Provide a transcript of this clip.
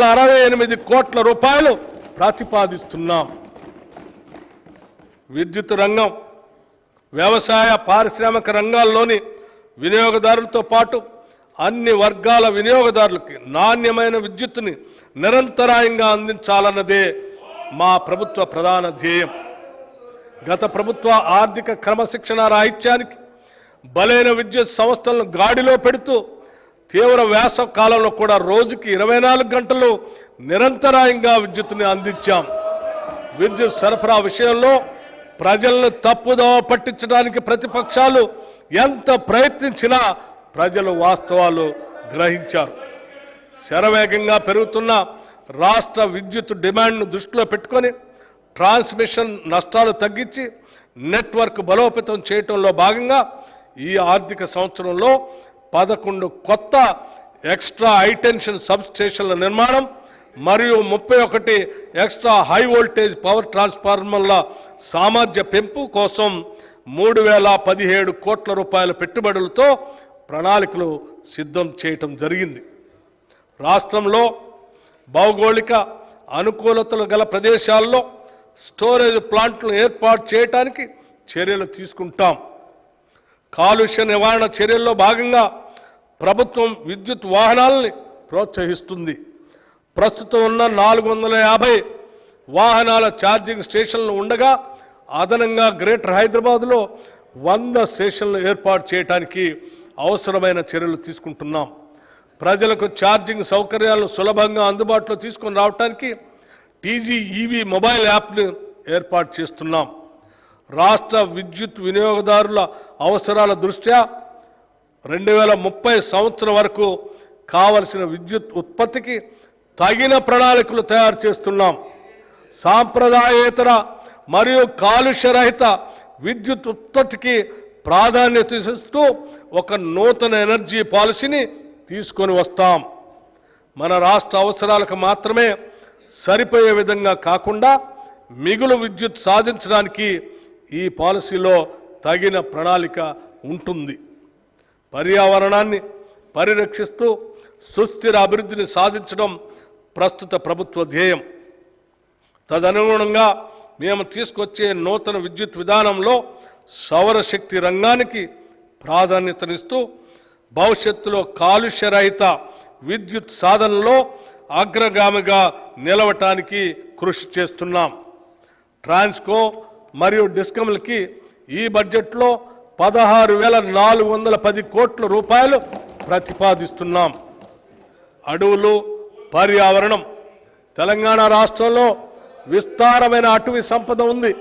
68 కోట్ల రూపాయలు ప్రతిపాదిస్తున్నాం. విద్యుత్ రంగం, వ్యవసాయ, పారిశ్రామిక రంగాల్లోని వినియోగదారులతో పాటు అన్ని వర్గాల వినియోగదారులకి నాణ్యమైన విద్యుత్తుని నిరంతరాయంగా అందించాలన్నదే మా ప్రభుత్వ ప్రధాన ధ్యేయం. గత ప్రభుత్వ ఆర్థిక క్రమశిక్షణ రాహిత్యానికి బలైన విద్యుత్ సంస్థలను గాడిలో పెడుతూ తీవ్ర వేసవ కాలంలో కూడా రోజుకి 24 గంటలు నిరంతరాయంగా విద్యుత్తుని అందించాం. విద్యుత్ సరఫరా విషయంలో ప్రజలను తప్పుదోవ పట్టించడానికి ప్రతిపక్షాలు ఎంత ప్రయత్నించినా ప్రజలు వాస్తవాలు గ్రహించారు. శరవేగంగా పెరుగుతున్న రాష్ట్ర విద్యుత్ డిమాండ్ను దృష్టిలో పెట్టుకొని ట్రాన్స్మిషన్ నష్టాలు తగ్గించి నెట్వర్క్ బలోపేతం చేయడంలో భాగంగా ఈ ఆర్థిక సంవత్సరంలో 11 కొత్త ఎక్స్ట్రా హైటెన్షన్ సబ్ స్టేషన్ల నిర్మాణం మరియు 31 ఎక్స్ట్రా హై వోల్టేజ్ పవర్ ట్రాన్స్ఫార్మర్ల సామర్థ్య పెంపు కోసం 3017 కోట్ల రూపాయల పెట్టుబడులతో ప్రణాళికలు సిద్ధం చేయటం జరిగింది. రాష్ట్రంలో భౌగోళిక అనుకూలతలు గల ప్రదేశాల్లో స్టోరేజ్ ప్లాంట్లను ఏర్పాటు చేయడానికి చర్యలు తీసుకుంటాం. కాలుష్య నివారణ చర్యల్లో భాగంగా ప్రభుత్వం విద్యుత్ వాహనాలని ప్రోత్సహిస్తుంది. ప్రస్తుతం ఉన్న 450 వాహనాల ఛార్జింగ్ స్టేషన్లు ఉండగా అదనంగా గ్రేటర్ హైదరాబాద్లో 100 స్టేషన్లు ఏర్పాటు చేయడానికి అవసరమైన చర్యలు తీసుకుంటున్నాం. ప్రజలకు ఛార్జింగ్ సౌకర్యాలను సులభంగా అందుబాటులో తీసుకొని రావడానికి టీజీఈవీ మొబైల్ యాప్ను ఏర్పాటు చేస్తున్నాం. రాష్ట్ర విద్యుత్ వినియోగదారుల అవసరాల దృష్ట్యా 2030 సంవత్సరం వరకు కావలసిన విద్యుత్ ఉత్పత్తికి తగిన ప్రణాళికలు తయారు చేస్తున్నాం. సాంప్రదాయేతర మరియు కాలుష్యరహిత విద్యుత్ ఉత్పత్తికి ప్రాధాన్యత ఇస్తూ ఒక నూతన ఎనర్జీ పాలసీని తీసుకొని వస్తాం. మన రాష్ట్ర అవసరాలకు మాత్రమే సరిపోయే విధంగా కాకుండా మిగులు విద్యుత్ సాధించడానికి ఈ పాలసీలో తగిన ప్రణాళిక ఉంటుంది. పర్యావరణాన్ని పరిరక్షిస్తూ సుస్థిర అభివృద్ధిని సాధించడం ప్రస్తుత ప్రభుత్వ ధ్యేయం. తదనుగుణంగా మేము తీసుకొచ్చే నూతన విద్యుత్ విధానంలో సౌరశక్తి రంగానికి ప్రాధాన్యతనిస్తూ భవిష్యత్తులో కాలుష్యరహిత విద్యుత్ సాధనలో అగ్రగామిగా నిలవటానికి కృషి చేస్తున్నాం. ట్రాన్స్కో మరియు డిస్కమ్లకి ఈ బడ్జెట్లో 16,410 కోట్ల రూపాయలు ప్రతిపాదిస్తున్నాం. అడవులు, పర్యావరణం, తెలంగాణ రాష్ట్రంలో విస్తారమైన అటవీ సంపద ఉంది.